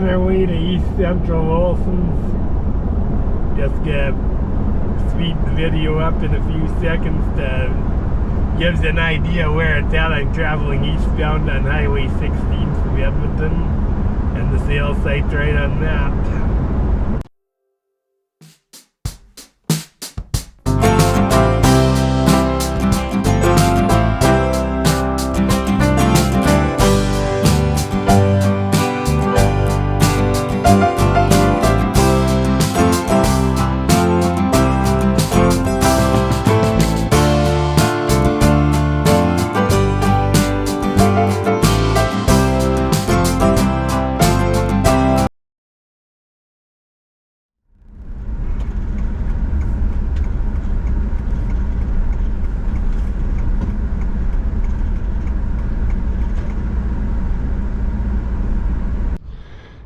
on our way to East Central Olson's. Just gonna speed the video up in a few seconds to gives an idea where it's at. I'm traveling eastbound on Highway 16 from Edmonton, and the sales site's right on that.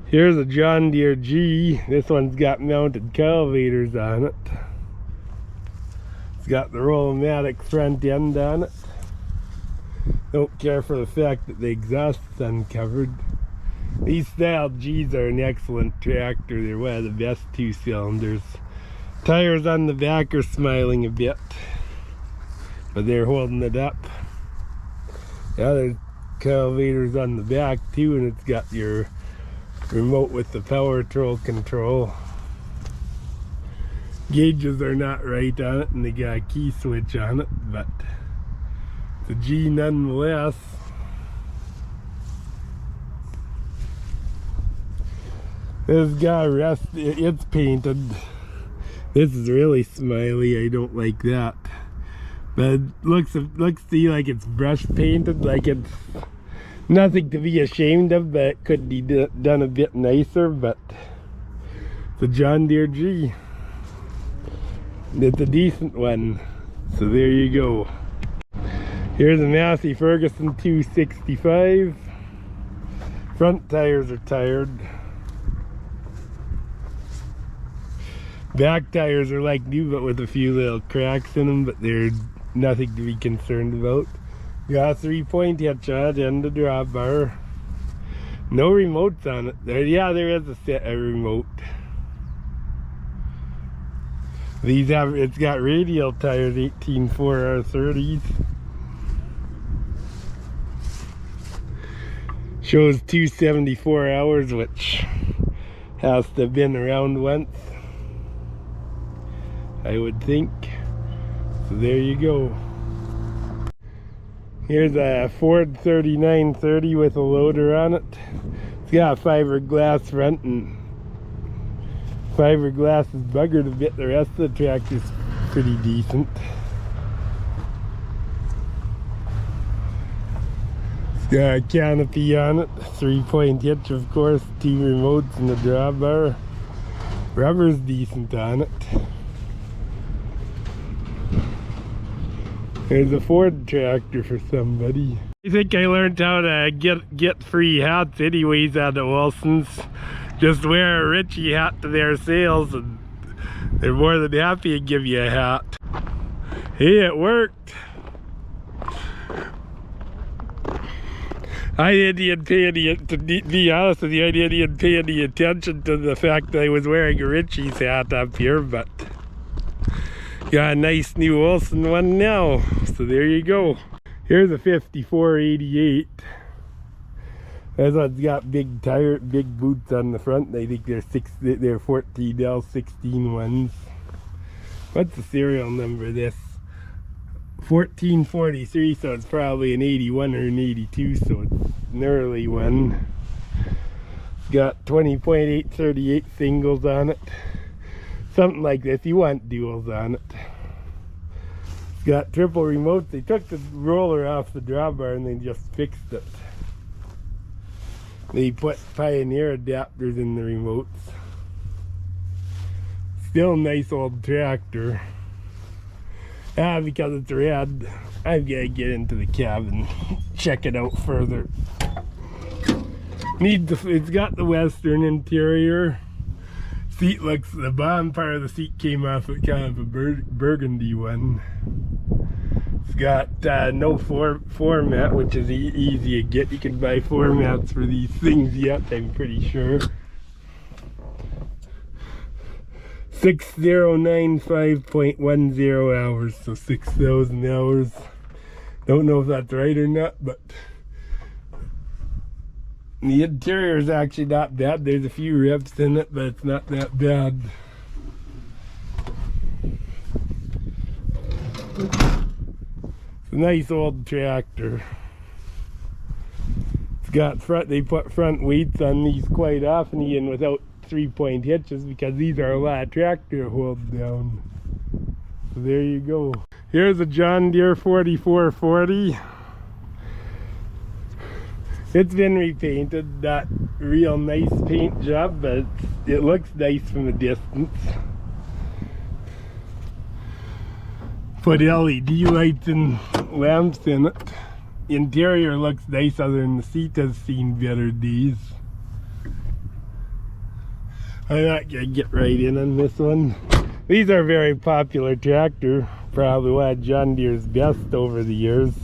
Here's a John Deere G. This one's got mounted cultivators on it. It's got the Roll-O-Matic front end on it. Don't care for the fact that the exhaust's uncovered. These style G's are an excellent tractor. They're one of the best 2-cylinders. Tires on the back are smiling a bit, but they're holding it up. Yeah, there's cultivators on the back too, and it's got your remote with the power control. Gauges are not right on it, and they got a key switch on it, but it's a G nonetheless. This got rust. It's painted. This is really smiley. I don't like that, but it looks to me like it's brush painted, like it's nothing to be ashamed of, but it could be done a bit nicer. But it's a John Deere G. It's a decent one, so there you go. Here's a Massey-Ferguson 265. Front tires are tired. Back tires are like new, but with a few little cracks in them, but they're nothing to be concerned about. Got a 3-point hitch on it and a drawbar. No remotes on it. There is a remote. It's got radial tires, 18.4R30s. Shows 274 hours, which has to have been around once, I would think. So there you go. Here's a Ford 3930 with a loader on it. It's got a fiberglass front, and fiberglass is buggered a bit. The rest of the tractor's pretty decent. It's got a canopy on it, 3-point hitch of course, 2 remotes and a drawbar. Rubber's decent on it. There's a Ford tractor for somebody. I think I learned how to get free hats anyways out of Olson's. Just wear a Ritchie hat to their sales and they're more than happy to give you a hat. Hey, it worked. I didn't even pay any, to be honest with you, I didn't even pay any attention to the fact that I was wearing a Ritchie's hat up here, but got a nice new Olson one now, so there you go. Here's a 5488. This one's got big boots on the front. I think they're 14L16 ones. What's the serial number of this? 1443, so it's probably an 81 or an 82, so it's an early one. It's got 20.838 singles on it. Something like this. You want duals on it. It's got triple remotes. They took the roller off the drawbar and they just fixed it. They put Pioneer adapters in the remotes. Still a nice old tractor. Because it's red, I've got to get into the cab and check it out further. It's got the Western interior. Seat looks, the bottom part of the seat came off with kind of a burgundy one. It's got no format, which is easy to get. You can buy formats for these things yet, I'm pretty sure. 6095.10 hours, so 6,000 hours. Don't know if that's right or not, but the interior is actually not bad. There's a few rips in it, but it's not that bad. It's a nice old tractor. It's got front, they put front weights on these quite often, even without 3-point hitches, because these are a lot of tractor hold down. So there you go. Here's a John Deere 4440. It's been repainted, not real nice paint job, but it looks nice from a distance. Put LED lights and lamps in it. Interior looks nice, other than the seat has seen better days. I'm not gonna get right in on this one. These are a very popular tractor. Probably one of John Deere's best over the years.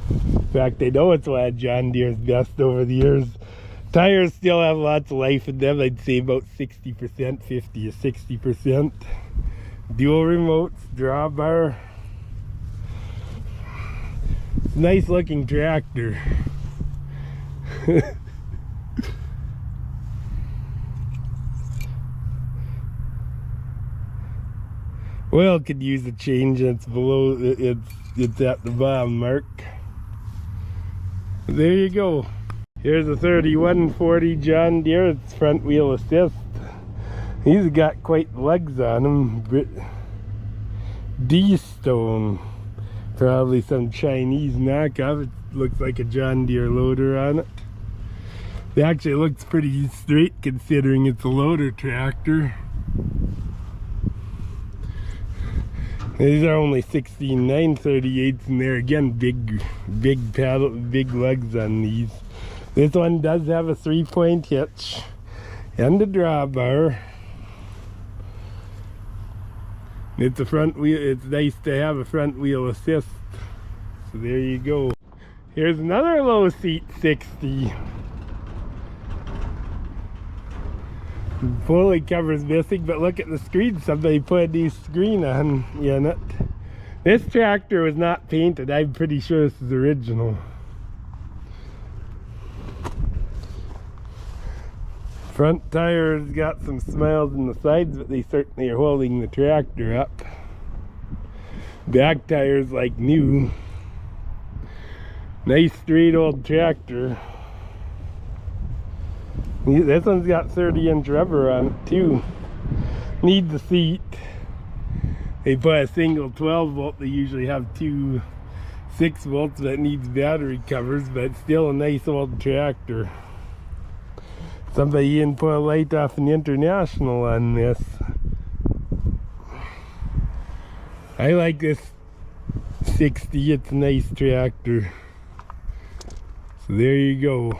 In fact, I know it's one of John Deere's best over the years. Tires still have lots of life in them. I'd say about 60%, 50 to 60%. Dual remotes, drawbar. Nice looking tractor. Oil could use a change. It's below. It's at the bottom mark. There you go. Here's a 3140 John Deere. It's front wheel assist. He's got quite legs on him. D-Stone. Probably some Chinese knockoff. It looks like a John Deere loader on it. It actually looks pretty straight considering it's a loader tractor. These are only 16 938s, and they're again big paddle, big legs on these. This one does have a 3-point hitch and a drawbar. It's a front wheel. It's nice to have a front wheel assist. So there you go. Here's another low seat 60. Fully covers missing, but look at the screen. Somebody put a new screen on in it. This tractor was not painted. I'm pretty sure this is original. Front tires got some smiles in the sides, but they certainly are holding the tractor up. Back tires like new. Nice straight old tractor. This one's got 30-inch rubber on it too. Needs a seat. They put a single 12 volt. They usually have two 6 volts that needs battery covers, but it's still a nice old tractor. Somebody even put a light off an International on this. I like this 60. It's a nice tractor. So there you go.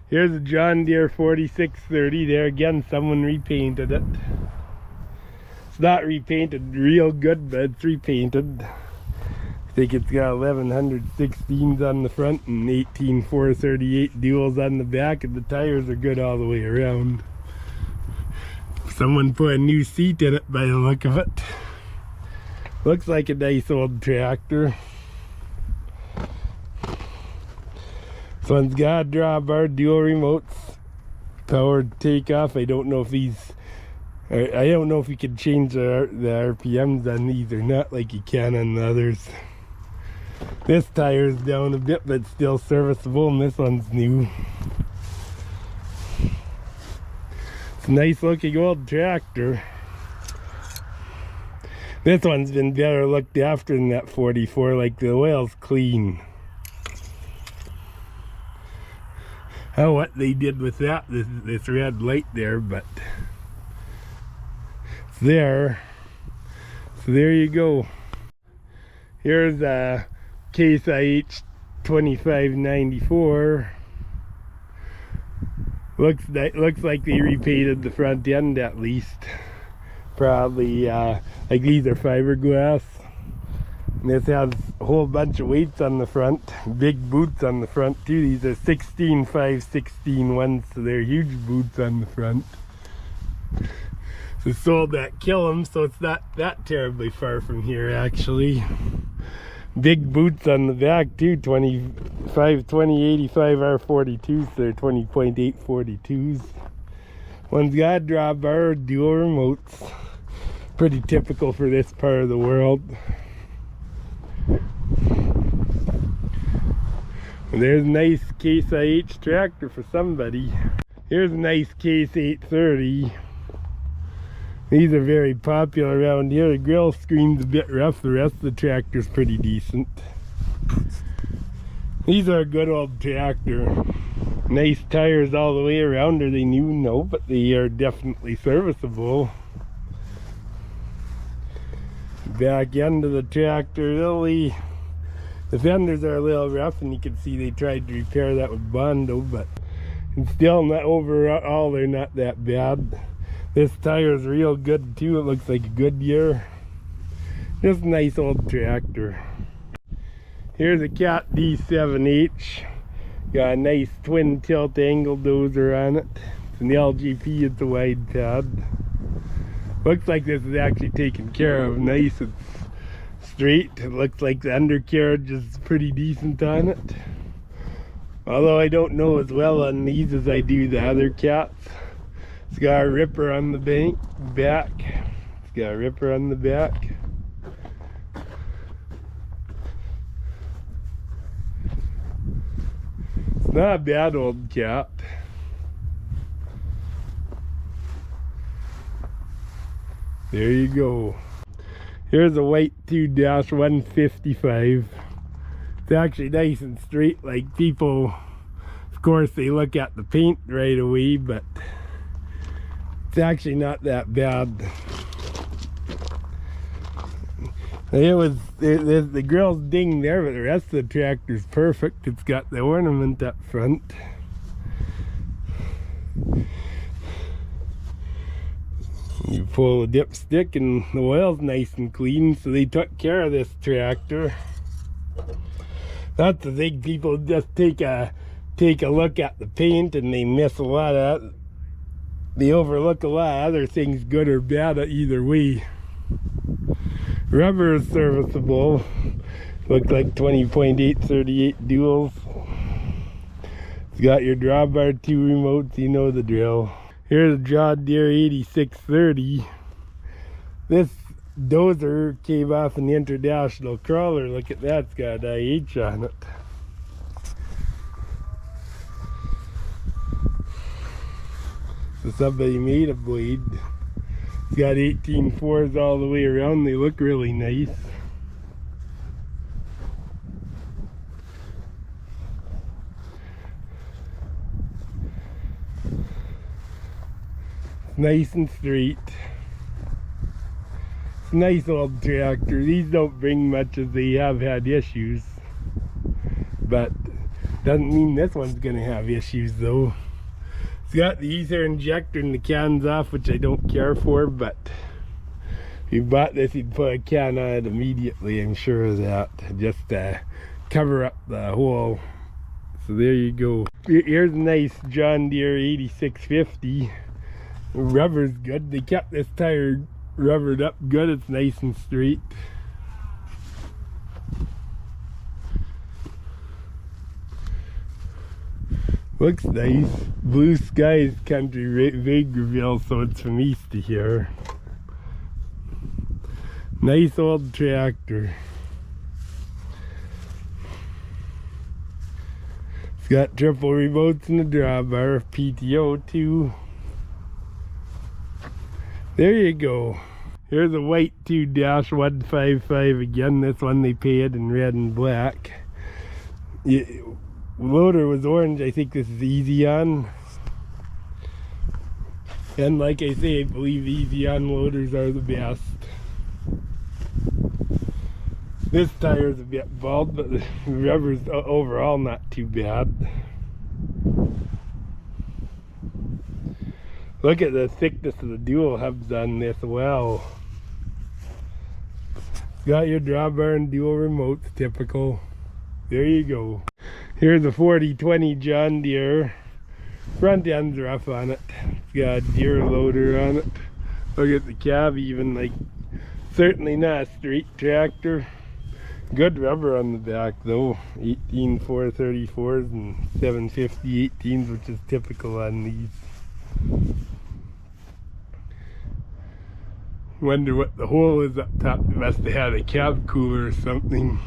Here's a John Deere 4630. There again, someone repainted it. It's not repainted real good, but it's repainted. I think it's got 1116s on the front and 18438 duals on the back, and the tires are good all the way around. Someone put a new seat in it by the look of it. Looks like a nice old tractor. This one's got a drawbar, dual remotes, powered takeoff. I don't know if these, I don't know if you can change the RPMs on these or not like you can on the others. This tire's down a bit, but still serviceable, and this one's new. It's a nice looking old tractor. This one's been better looked after than that 44, like the oil's clean. Oh, what they did with that, this red light there, but it's there. So there you go. Here's a Case IH 2594. Looks like they repainted the front end at least. Probably like these are fiberglass. And this has a whole bunch of weights on the front, big boots on the front too. These are 16.5, 16 ones, so they're huge boots on the front. So sold that Killam, so it's not that terribly far from here actually. Big boots on the back too, 2085 R42s, they're 20.842s. One's got a drawbar, dual remotes. Pretty typical for this part of the world. And there's a nice Case IH tractor for somebody. Here's a nice Case 830. These are very popular around here. The grill screen's a bit rough, the rest of the tractor's pretty decent. These are a good old tractor. Nice tires all the way around. Are they new? No, but they are definitely serviceable. Back end of the tractor, really, the fenders are a little rough, and you can see they tried to repair that with Bondo, but it's still not overall, they're not that bad. This tire is real good too. It looks like a Goodyear. Just a nice old tractor. Here's a Cat D7H. Got a nice twin tilt angle dozer on it. It's an LGP, it's a wide pad. Looks like this is actually taken care of. Nice and straight. It looks like the undercarriage is pretty decent on it. Although I don't know as well on these as I do the other Cats. It's got a ripper on the back. It's got a ripper on the back. It's not a bad old Cat. There you go. Here's a white 2-155. It's actually nice and straight, like people, of course they look at the paint right away, but it's actually not that bad. The grill's ding there, but the rest of the tractor's perfect. It's got the ornament up front. You pull the dipstick and the oil's nice and clean, so they took care of this tractor. That's the thing, people just take a look at the paint and they miss a lot of, they overlook a lot of other things, good or bad either way. Rubber is serviceable. Look like 20.838 duals. It's got your drawbar, 2 remotes, you know the drill. Here's a John Deere 8630. This dozer came off an international crawler. Look at that, it's got an IH on it. So somebody made a blade. It's got 18.4s all the way around. They look really nice. Nice and straight. It's a nice old tractor. These don't bring much as they have had issues. But doesn't mean this one's gonna have issues though. It's got the ether injector and the cans off, which I don't care for, but if you bought this, you'd put a can on it immediately, I'm sure of that. Just to cover up the hole. So there you go. Here's a nice John Deere 8650. The rubber's good. They kept this tire rubbered up good. It's nice and straight. Looks nice. Blue skies country, Vagreville, so it's from east to here. Nice old tractor. It's got triple remotes and a drawbar, PTO too. There you go. Here's a white 2-155 again. This one they painted in red and black. Loader was orange. I think this is easy on. And like I say, I believe easy on loaders are the best. This tire is a bit bald, but the rubber's overall not too bad. Look at the thickness of the dual hubs on this. Wow. It's got your drawbar and dual remotes, typical. There you go. Here's a 4020 John Deere. Front end's rough on it. It's got a Deere loader on it. Look at the cab even, like, certainly not a straight tractor. Good rubber on the back though, 18 434s and 750 18s, which is typical on these. Wonder what the hole is up top. They must have had a cab cooler or something.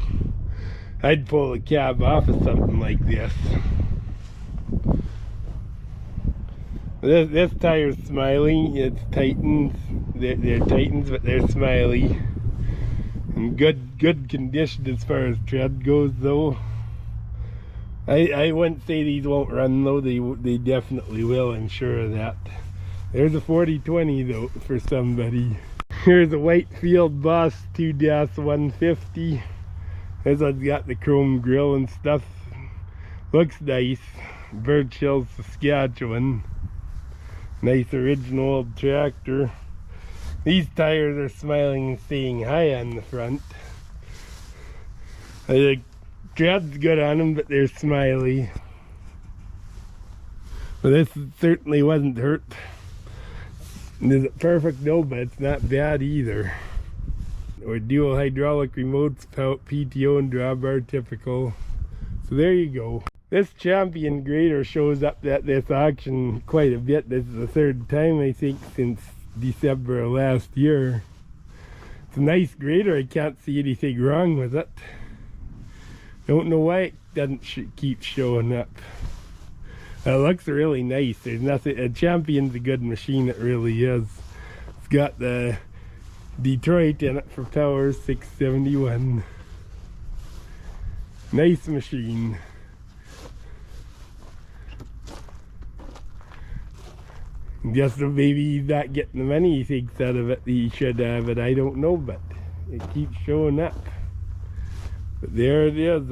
I'd pull the cab off of something like this. This tire's smiley. It's Titans. They're Titans, but they're smiley. In good condition as far as tread goes though. I wouldn't say these won't run though. They definitely will, I'm sure of that. There's a 4020 though for somebody. Here's a Whitefield Boss 2-150. This one's got the chrome grill and stuff. Looks nice. Birch Hill, Saskatchewan. Nice original old tractor. These tires are smiling and staying high on the front. The tread's good on them, but they're smiley. But this certainly wasn't hurt. Is it perfect? No, but it's not bad either. Or dual hydraulic remotes, PTO and drawbar typical. So there you go. This Champion grader shows up at this auction quite a bit. This is the third time I think since December of last year. It's a nice grader. I can't see anything wrong with it. Don't know why it doesn't keep showing up. It looks really nice. There's nothing. A Champion's a good machine. It really is. It's got the Detroit in it for power, 671. Nice machine. Just maybe he's not getting the money he thinks out of it he should have, but I don't know, but it keeps showing up. But there it is.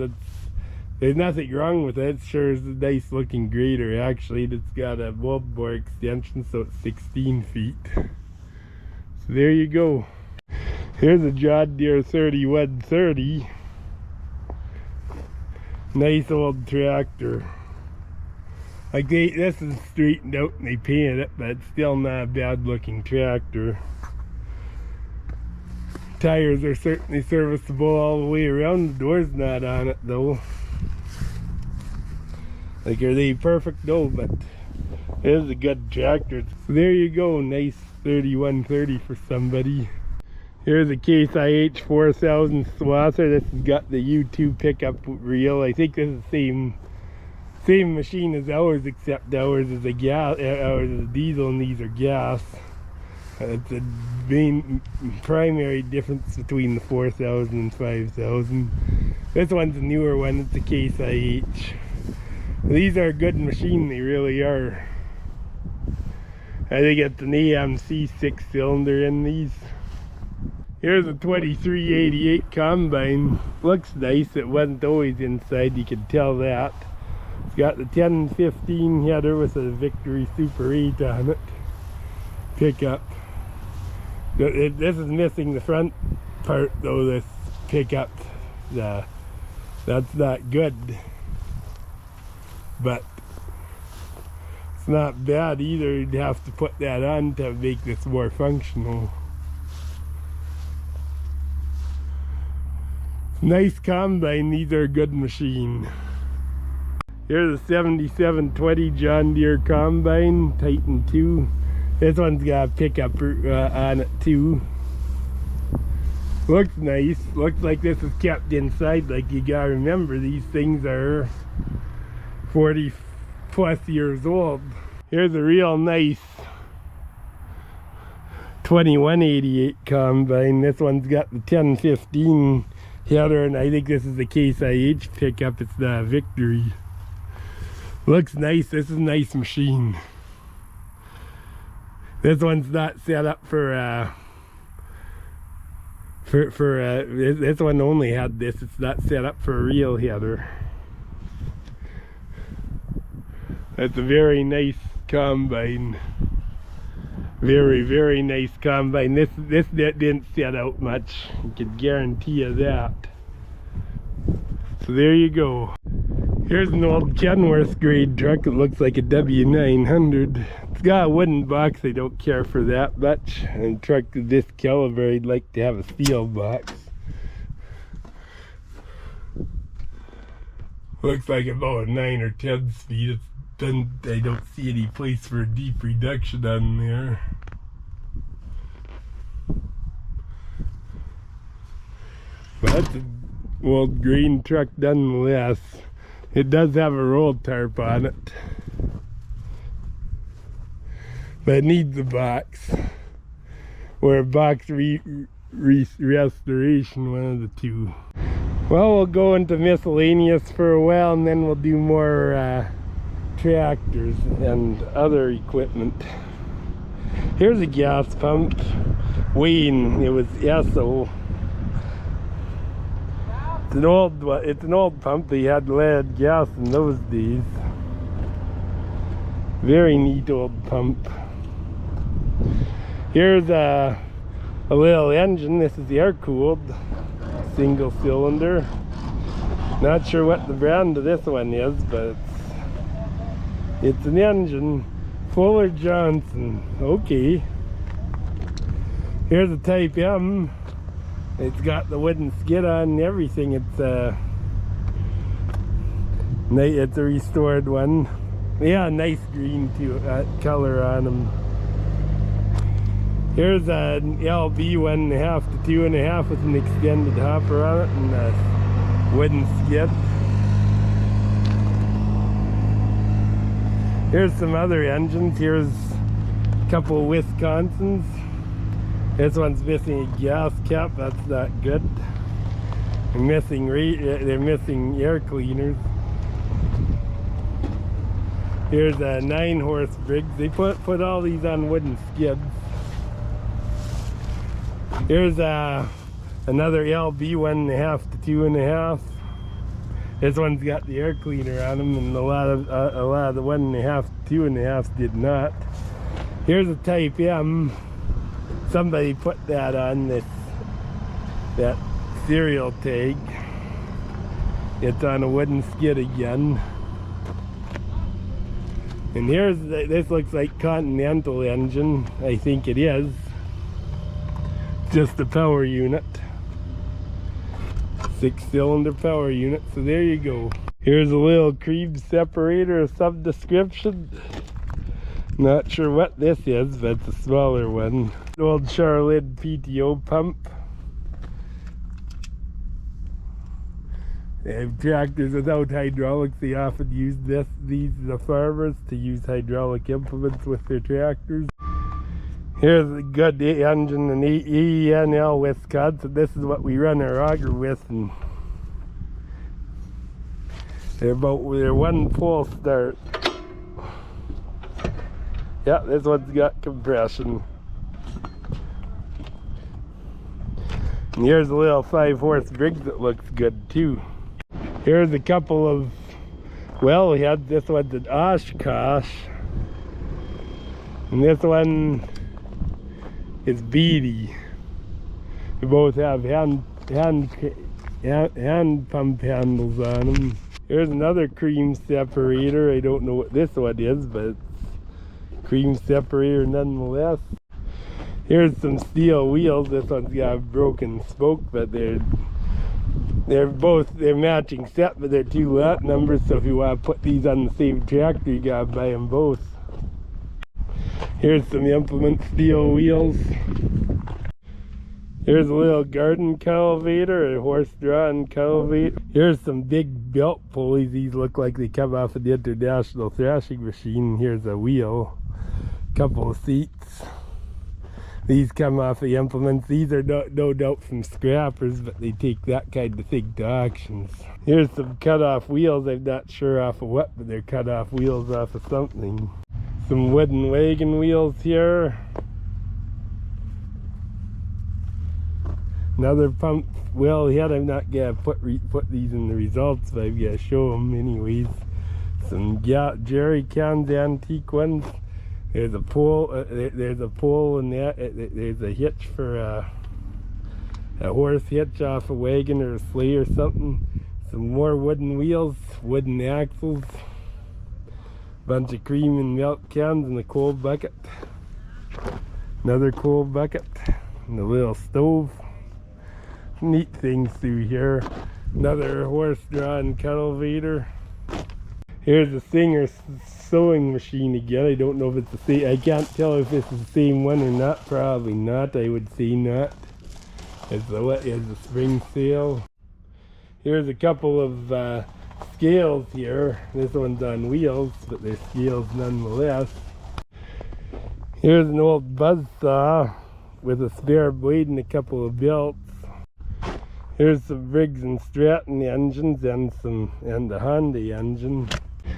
There's nothing wrong with it. It sure is a nice looking grader actually. It's got a bulb bore extension, so it's 16 feet. So there you go. Here's a John Deere 3130. Nice old tractor. Like this is straightened out and they painted it, but it's still not a bad looking tractor. Tires are certainly serviceable all the way around. The door's not on it though. Like, are they perfect? No, but it is a good tractor. So there you go, nice 3130 for somebody. Here's a Case IH 4000 swather. This has got the U2 pickup reel. I think this is the same machine as ours, except ours is a diesel and these are gas. It's the main primary difference between the 4000 and 5000. This one's a newer one. It's a Case IH. These are a good machine. They really are. I think it's an AMC 6-cylinder in these. Here's a 2388 combine. Looks nice. It wasn't always inside, you can tell that. It's got the 1015 header with a Victory Super 8 on it. Pickup. This is missing the front part though, this pickup. That's not good. But it's not bad either. You'd have to put that on to make this more functional. Nice combine. These are a good machine. Here's a 7720 John Deere combine, Titan 2. This one's got a pickup on it too. Looks nice. Looks like this is kept inside. Like, you gotta remember, these things are 40 plus years old. Here's a real nice 2188 combine. This one's got the 1015 header, and I think this is the Case IH pickup. It's the Victory. Looks nice. This is a nice machine. This one's not set up for this one only had this. It's not set up for a real header. That's a very nice combine. Very, very nice combine. This didn't set out much. I can guarantee you that. So there you go. Here's an old Kenworth grade truck. It looks like a W900. It's got a wooden box. I don't care for that much. And a truck of this caliber, I'd like to have a steel box. Looks like about a 9 or 10 speed. I don't see any place for a deep reduction on there. But that's an old grain truck nonetheless. It does have a roll tarp on it, but it needs a box or a box restoration, one of the two. Well, we'll go into Miscellaneous for a while, and then we'll do more tractors and other equipment. Here's a gas pump. Wayne, it was Esso. It's an old pump. They had lead gas in those days. Very neat old pump. Here's a little engine. This is air cooled, single cylinder. Not sure what the brand of this one is, but it's an engine. Fuller Johnson. Okay. Here's a Type M. It's got the wooden skid on and everything. It's a restored one. Yeah, nice green too, color on them. Here's an LB 1.5 to 2.5 with an extended hopper on it and a wooden skid. Here's some other engines. Here's a couple of Wisconsins. This one's missing a gas cap. That's not good. They're missing air cleaners. Here's a 9-horse Briggs. They put all these on wooden skids. Here's another LB 1.5 to 2.5. This one's got the air cleaner on them, and a lot of the 1.5 to 2.5 did not. Here's a Type M. Somebody put that on that serial tag. It's on a wooden skid again. And this looks like Continental engine. I think it is. Just a power unit. 6-cylinder power unit. So there you go. Here's a little cream separator of some description. Not sure what this is, but it's a smaller one. Old Charlotte PTO pump. They have tractors without hydraulics. They often use these the farmers to use hydraulic implements with their tractors. Here's a good engine, an ENL Wisconsin. This is what we run our auger with, and they're one full start. Yeah, this one's got compression. And here's a little 5-horse Briggs that looks good too. Here's a couple of, well, we had this one's an Oshkosh, and this one is Beatty. They both have hand pump handles on them. Here's another cream separator. I don't know what this one is, but it's cream separator nonetheless. Here's some steel wheels. This one's got a broken spoke, but they're matching set, but they're 2 lot numbers, so if you want to put these on the same tractor, you gotta buy them both. Here's some implement steel wheels. Here's a little garden cultivator, a horse-drawn cultivator. Here's some big belt pulleys. These look like they come off of the International Thrashing Machine. Here's a wheel, couple of seats. These come off the implements. These are no doubt from scrappers, but they take that kind of thing to auctions. Here's some cut-off wheels. I'm not sure off of what, but they're cut-off wheels off of something. Some wooden wagon wheels here. Another pump well head. I'm not gonna put these in the results, but I've got to show them anyways. Some jerry cans, antique ones. There's a pole. There's a pole in that. There's a hitch for a horse hitch off a wagon or a sleigh or something. Some more wooden wheels, wooden axles, bunch of cream and milk cans and a coal bucket. Another coal bucket and a little stove. Neat things through here. Another horse-drawn cultivator. Here's a Singer sewing machine again. I don't know if it's the same. I can't tell if this is the same one or not. Probably not. I would say not. It's a spring sale. Here's a couple of scales here. This one's on wheels, but they're scales nonetheless. Here's an old buzz saw with a spare blade and a couple of belts. Here's some Briggs and Stratton engines and a Honda engine.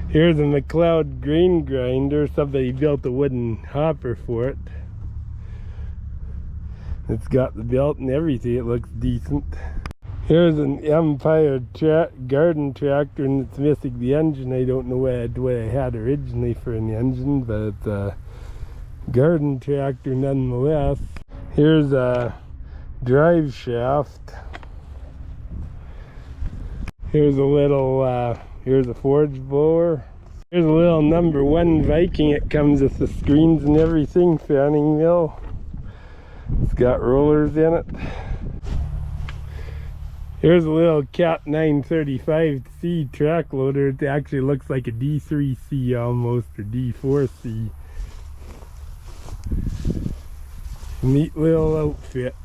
Here's a McLeod grain grinder. Somebody built a wooden hopper for it. It's got the belt and everything. It looks decent. Here's an Empire garden tractor, and it's missing the engine. I don't know what I had originally for an engine, but it's a garden tractor nonetheless. Here's a drive shaft. Here's a little, here's a forge blower. Here's a little #1 Viking. It comes with the screens and everything, fanning mill. It's got rollers in it. Here's a little Cat 935C track loader. It actually looks like a D3C almost, or D4C. Neat little outfit.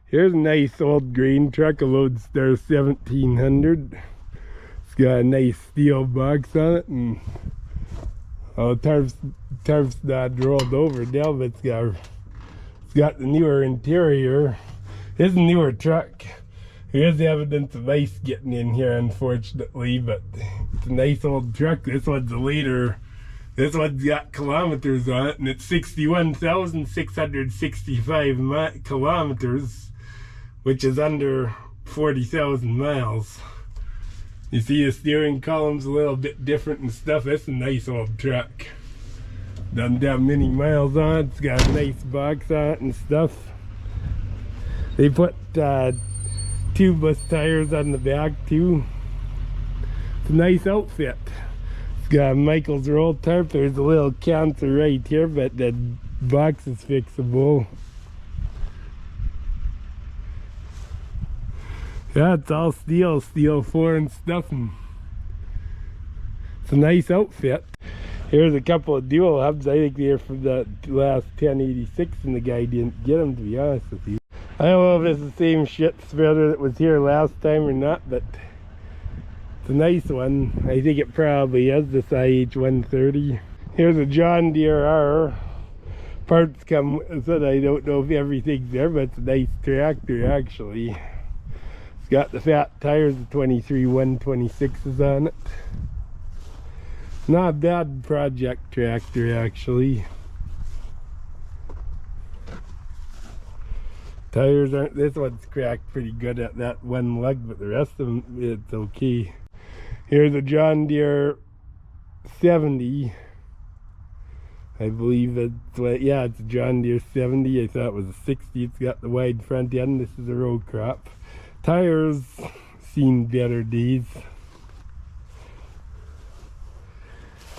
Here's a nice old grain truck, a Loadstar 1700. It's got a nice steel box on it, and tarp's not rolled over now, but it's got the newer interior. It's a newer truck. Here's evidence of ice getting in here, unfortunately, but it's a nice old truck. This one's a later. This one's got kilometers on it, and it's 61,665 kilometers, which is under 40,000 miles. You see the steering column's a little bit different and stuff. It's a nice old truck. Doesn't have many miles on it. It's got a nice box on it and stuff. They put tubeless tires on the back too. It's a nice outfit. It's got a Michael's roll tarp. There's a little cancer right here, but the box is fixable. Yeah, it's all steel floor and stuff, and it's a nice outfit. Here's a couple of dual hubs. I think they're from the last 1086, and the guy didn't get them, to be honest with you. I don't know if it's the same shit spreader that was here last time or not, but it's a nice one. I think it probably is, this IH130. Here's a John Deere R. Parts come with it. I don't know if everything's there, but it's a nice tractor actually. It's got the fat tires, the 23 126s on it. Not a bad project tractor actually. Tires aren't, this one's cracked pretty good at that one lug, but the rest of them, it's okay. Here's a John Deere 70. I believe it's, yeah, it's a John Deere 70. I thought it was a 60. It's got the wide front end. This is a row crop. Tires seen better days.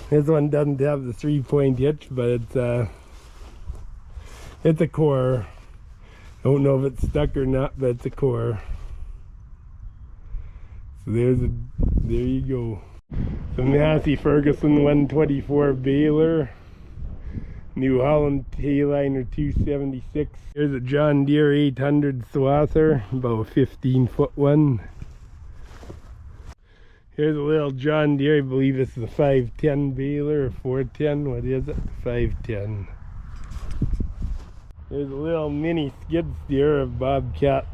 This one doesn't have the 3-point hitch, but it's a core. Don't know if it's stuck or not, but it's a core. So there you go. The Massey-Ferguson 124 baler. New Holland Hayliner 276. Here's a John Deere 800 swather, about a 15-foot one. Here's a little John Deere, I believe this is a 510 baler or 410, what is it? 510. Here's a little mini skid steer of Bobcat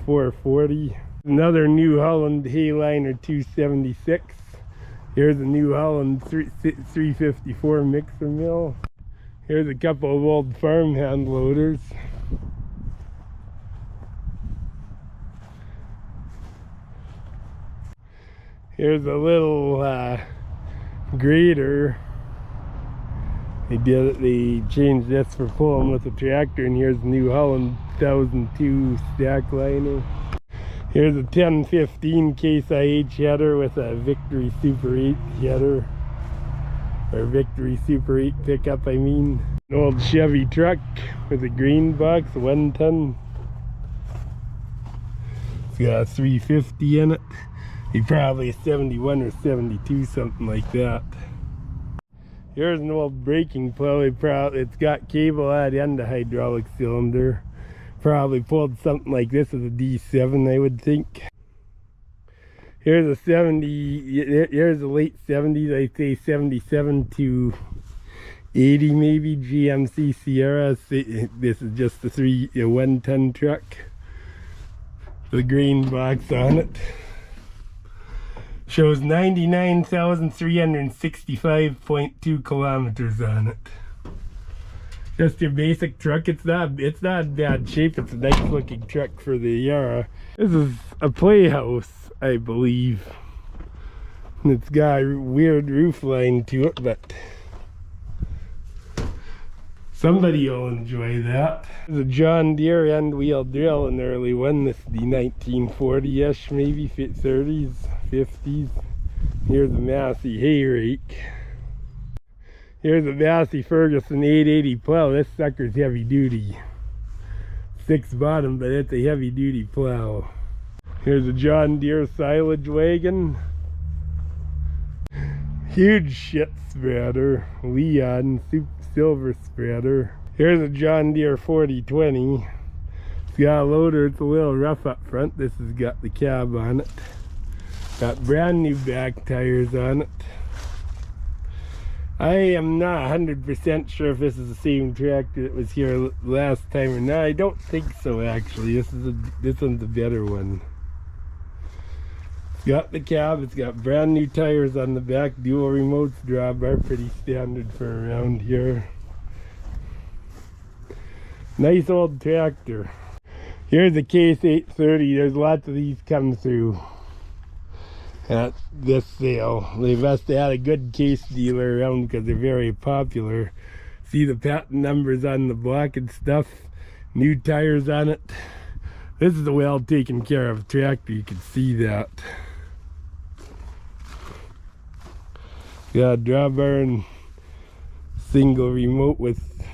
440. Another New Holland Hayliner 276. Here's a New Holland 354 mixer mill. Here's a couple of old farm hand loaders. Here's a little grader. They changed this for pulling with the tractor, and here's the New Holland 1002 stack liner. Here's a 1015 Case IH header with a Victory Super 8 header. Or Victory Super 8 pickup, I mean. An old Chevy truck with a green box, 1 ton. It's got a 350 in it. He probably a 71 or 72, something like that. Here's an old braking plow. It's got cable at end of hydraulic cylinder. Probably pulled something like this as a D7, I would think. Here's a 70, here's the late 70s, I'd say 77 to 80 maybe, GMC Sierra. This is just a 1 ton truck. The green box on it. Shows 99,365.2 kilometers on it. Just your basic truck. It's not in bad shape. It's a nice looking truck for the era. This is a playhouse, I believe. And it's got a weird roof line to it, but somebody will enjoy that. There's a John Deere end wheel drill, an early one. This is the 1940-ish, maybe 30s, 50s. Here's a Massey hay rake. Here's a Massey-Ferguson 880 plow. This sucker's heavy duty. 6 bottom, but it's a heavy duty plow. Here's a John Deere silage wagon. Huge shit spreader. Leon silver spreader. Here's a John Deere 4020. It's got a loader. It's a little rough up front. This has got the cab on it. Got brand new back tires on it. I am not 100% sure if this is the same tractor that was here last time or not. I don't think so, actually. This one's a better one. It's got the cab. It's got brand new tires on the back. Dual remotes, drawbar, pretty standard for around here. Nice old tractor. Here's a Case 830. There's lots of these come through at this sale. They must have had a good Case dealer around because they're very popular. See the patent numbers on the block and stuff. New tires on it. This is a well taken care of tractor. You can see that. Got a drawbar and single remote with.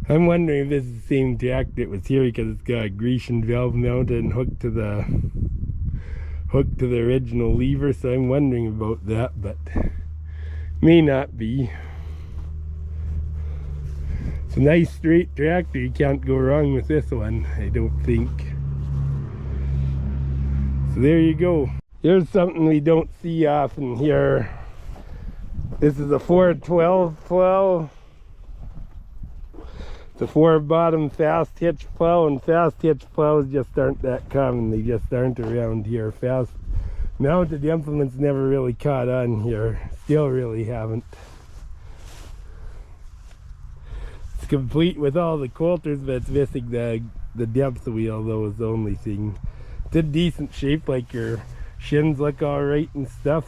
I'm wondering if this is the same tractor that was here because it's got a Grecian valve mounted and hooked to the original lever, so I'm wondering about that, but may not be. It's a nice straight tractor. You can't go wrong with this one, I don't think. So there you go. Here's something we don't see often here. This is a 412 plow. It's a 4 bottom fast hitch plow, and fast hitch plows just aren't that common. They just aren't around here. Fast mounted implements never really caught on here. Still really haven't. It's complete with all the coulters, but it's missing the depth wheel though is the only thing. It's in decent shape, like your shins look alright and stuff.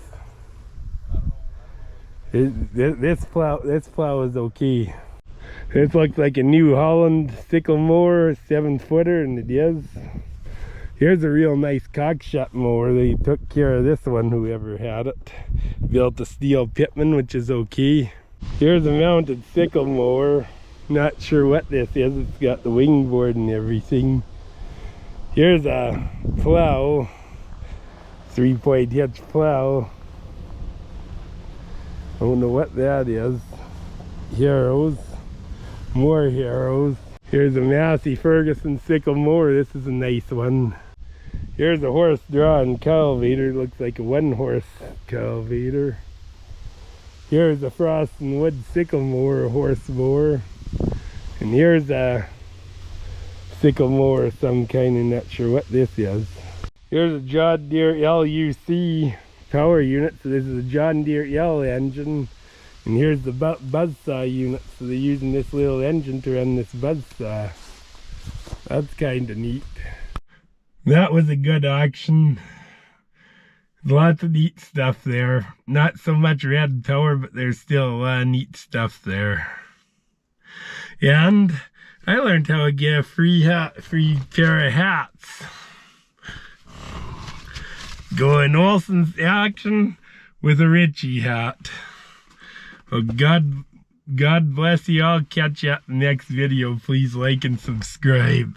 This plow is okay. This looks like a New Holland sickle mower, 7-footer, and it is. Here's a real nice cockshut mower. They took care of this one, whoever had it. Built a steel Pitman, which is okay. Here's a mounted sickle mower. Not sure what this is. It's got the wing board and everything. Here's a plow, 3-point hitch plow. I don't know what that is. Harrows. More harrows. Here's a Massey-Ferguson sickle mower. This is a nice one. Here's a horse-drawn cultivator. Looks like a 1-horse cultivator. Here's a Frost and Wood sickle mower, a horse mower. And here's a sickle mower of some kind. I'm not sure what this is. Here's a John Deere LUC power unit. So this is a John Deere L engine. And here's the buzzsaw unit, so they're using this little engine to run this buzzsaw. That's kind of neat. That was a good auction. Lots of neat stuff there. Not so much red power, but there's still a lot of neat stuff there. And I learned how to get a free pair of hats. Going Olson's action with a Richie hat. Well, God bless you all. Catch you at the next video. Please like and subscribe.